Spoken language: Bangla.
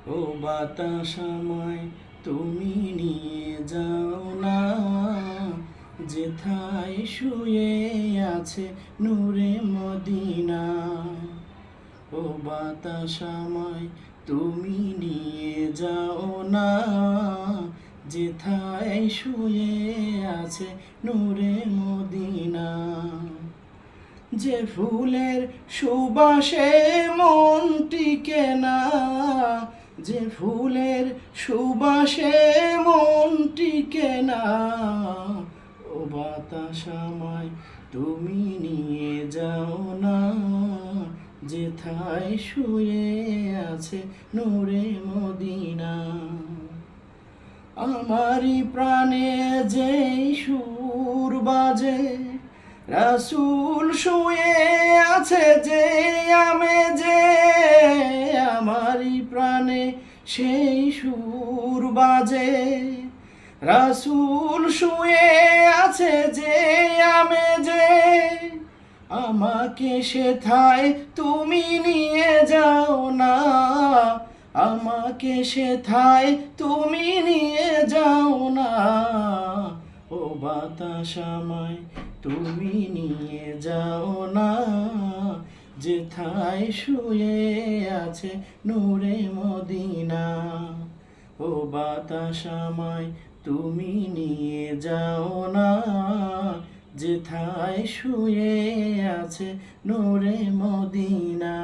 ও বাতাস আমায় তুমি নিয়ে যাও না, যেথায় শুয়ে আছে নূরে মদিনা। ও বাতাস আমায় তুমি নিয়ে যাও না, যেথায় শুয়ে আছে নূরে মদিনা। যে ফুলের সুবাসে মন টিকে না, যে ফুলের সুবাসে মন টিকে না, ও বাতাস আমায় তুমি নিয়ে যাও না, যেথায় শুয়ে আছে নূরে মদিনা। আমারি প্রাণে যেই সুর বাজে, রাসূল শুয়ে আছে যে আমেজে। আমারি প্রাণে সেই সুর বাজে, রাসূল শুয়ে আছে যে আমেজে। আমাকে সেথায় তুমি নিয়ে যাও না, আমাকে সেথায় তুমি নিয়ে যাও না। ও বাতাস আমায় তুমি নিয়ে যাও না, যেথায় শুয়ে আছে নূরে মদিনা। ও বাতাস আমায় তুমি নিয়ে যাও না, যেথায় শুয়ে আছে নূরে মদিনা।